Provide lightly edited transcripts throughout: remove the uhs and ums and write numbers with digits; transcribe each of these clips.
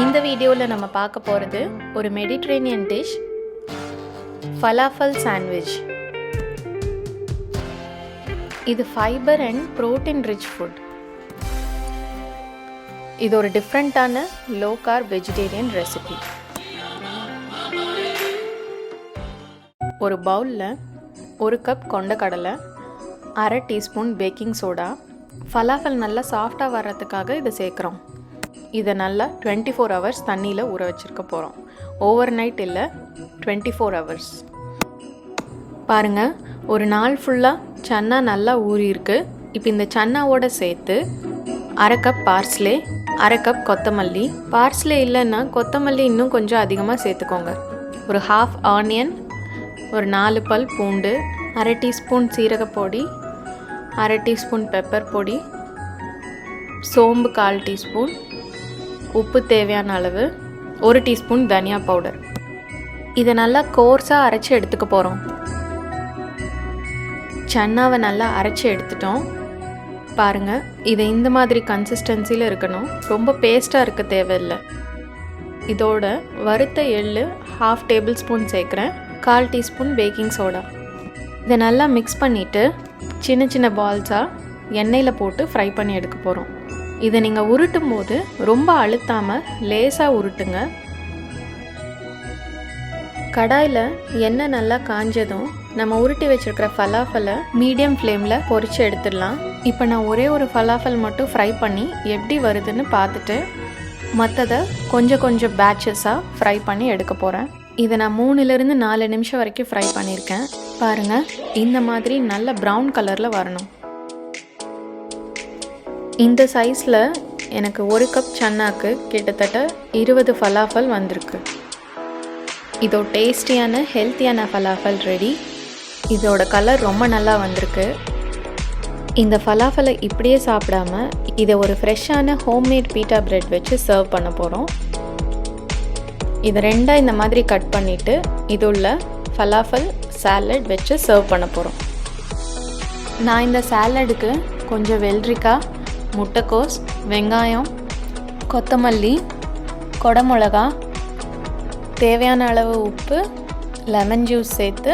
இந்த வீடியோவில் நம்ம பார்க்க போகிறது ஒரு மெடிட்ரேனியன் டிஷ், ஃபலாஃபல் சாண்ட்விச். இது fibre and protein rich food. இது ஒரு டிஃப்ரெண்ட்டான லோ கார்ப் வெஜிடேரியன் ரெசிபி. ஒரு பவுலில் 1 கப் கொண்டக்கடலை, 1/2 டீஸ்பூன் பேக்கிங் சோடா, ஃபலாஃபல் நல்லா சாஃப்டாக வர்றதுக்காக இதை சேர்க்குறோம். இதை நல்லா 24 ஹவர்ஸ் தண்ணியில் ஊற வச்சுருக்க போகிறோம். ஓவர் நைட் இல்லை, 24 ஹவர்ஸ். பாருங்கள், ஒரு நாள் ஃபுல்லாக சன்னா நல்லா ஊறியிருக்கு. இப்போ இந்த சன்னாவோட சேர்த்து 1/2 கப் பார்ஸ்லே, 1/2 கப் கொத்தமல்லி. பார்ஸ்லே இல்லைன்னா கொத்தமல்லி இன்னும் கொஞ்சம் அதிகமாக சேர்த்துக்கோங்க. ஒரு 1/2 ஆனியன், ஒரு 4 பல் பூண்டு, 1/2 டீஸ்பூன் சீரகப்பொடி, 1/2 டீஸ்பூன் பெப்பர் பொடி, சோம்பு 1/4 டீஸ்பூன், உப்பு தேவையான அளவு, 1 டீஸ்பூன் தனியா பவுடர். இதை நல்லா கோர்ஸாக அரைச்சி எடுத்துக்க போகிறோம். சன்னாவை நல்லா அரைச்சி எடுத்துட்டோம். பாருங்கள், இதை இந்த மாதிரி கன்சிஸ்டன்சியில் இருக்கணும். ரொம்ப பேஸ்ட்டாக இருக்க தேவையில்லை. இதோட வறுத்த எள்ளு 1/2 டேபிள் ஸ்பூன் சேர்க்குறேன், 1/4 டீஸ்பூன் பேக்கிங் சோடா. இதை நல்லா மிக்ஸ் பண்ணிவிட்டு சின்ன சின்ன பால்ஸாக எண்ணெயில் போட்டு ஃப்ரை பண்ணி எடுக்க போகிறோம். இதை நீங்கள் உருட்டும் போது ரொம்ப அழுத்தாமல் லேசாக உருட்டுங்க. கடாயில் எண்ணெய் நல்லா காஞ்சதும் நம்ம உருட்டி வச்சுருக்கிற ஃபலாஃபலை மீடியம் ஃப்ளேமில் பொரித்து எடுத்துடலாம். இப்போ நான் ஒரே ஒரு ஃபலாஃபல் மட்டும் ஃப்ரை பண்ணி எப்படி வருதுன்னு பார்த்துட்டு மற்றதை கொஞ்சம் கொஞ்சம் பேட்சஸாக ஃப்ரை பண்ணி எடுக்க போகிறேன். இதை நான் 3லேருந்து 4 நிமிஷம் வரைக்கும் ஃப்ரை பண்ணியிருக்கேன். பாருங்கள், இந்த மாதிரி நல்ல ப்ரௌன் கலரில் வரணும். இந்த சைஸில் எனக்கு 1 கப் சன்னாக்கு கிட்டத்தட்ட 20 ஃபலாஃபல் வந்திருக்கு. இதோ டேஸ்டியான ஹெல்த்தியான ஃபலாஃபல் ரெடி. இதோட கலர் ரொம்ப நல்லா வந்திருக்கு. இந்த ஃபலாஃபலை இப்படியே சாப்பிடாம இதை ஒரு ஃப்ரெஷ்ஷான ஹோம்மேட் பீட்டா பிரெட் வச்சு சர்வ் பண்ண போகிறோம். இதை 2 இந்த மாதிரி கட் பண்ணிவிட்டு இது உள்ள ஃபலாஃபல் சாலட் வச்சு சர்வ் பண்ண போகிறோம். நான் இந்த சாலடுக்கு கொஞ்சம் வெள்ளரிக்காய், முட்டைக்கோஸ், வெங்காயம், கொத்தமல்லி, கொடமிளகா, தேவையான அளவு உப்பு, லெமன் ஜூஸ் சேர்த்து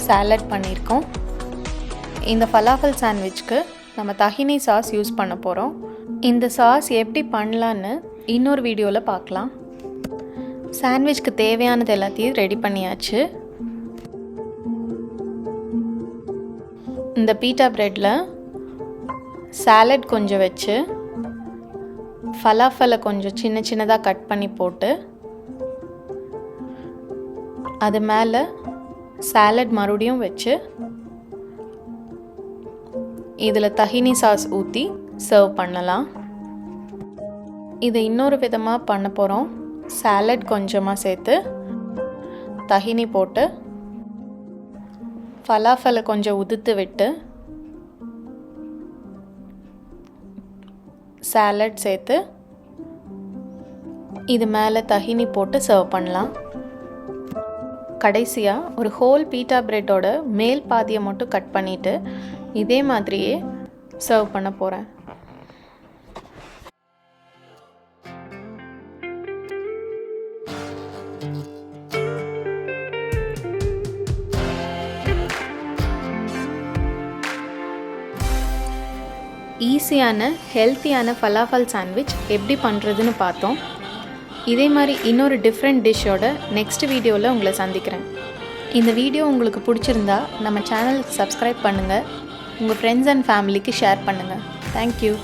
சாலட் பண்ணியிருக்கோம். இந்த ஃபலாஃபல் சாண்ட்விச்க்கு நம்ம தஹினி சாஸ் யூஸ் பண்ண போகிறோம். இந்த சாஸ் எப்படி பண்ணலான்னு இன்னொரு வீடியோவில் பார்க்கலாம். சாண்ட்விச்க்கு தேவையானது எல்லாத்தையும் ரெடி பண்ணியாச்சு. இந்த பீட்டா பிரெட்டில் சாலட் கொஞ்சம் வச்சு ஃபலாஃபலை கொஞ்சம் சின்ன சின்னதாக கட் பண்ணி போட்டு அது மேலே சாலட் மறுபடியும் வச்சு இதில் தஹினி சாஸ் ஊற்றி சர்வ் பண்ணலாம். இதை இன்னொரு விதமாக பண்ண போகிறோம். சாலட் கொஞ்சமாக சேர்த்து தஹினி போட்டு ஃபலாஃபலை கொஞ்சம் உதுத்து விட்டு சாலட் சேர்த்து இது மேலே தஹினி போட்டு சர்வ் பண்ணலாம். கடைசியாக ஒரு ஹோல் பீட்டா பிரெட்டோட மேல் பாதியை மட்டும் கட் பண்ணிவிட்டு இதே மாதிரியே சர்வ் பண்ண போகிறேன். ஈஸியான ஹெல்த்தியான ஃபலாஃபல் சாண்ட்விச் எப்படி பண்ணுறதுன்னு பார்த்தோம். இதே மாதிரி இன்னொரு டிஃப்ரெண்ட் டிஷ்ஷோட நெக்ஸ்ட் வீடியோவில் உங்களை சந்திக்கிறேன். இந்த வீடியோ உங்களுக்கு பிடிச்சிருந்தா நம்ம சேனலுக்கு சப்ஸ்கிரைப் பண்ணுங்கள், உங்கள் ஃப்ரெண்ட்ஸ் அண்ட் ஃபேமிலிக்கு ஷேர் பண்ணுங்கள். தேங்க்யூ.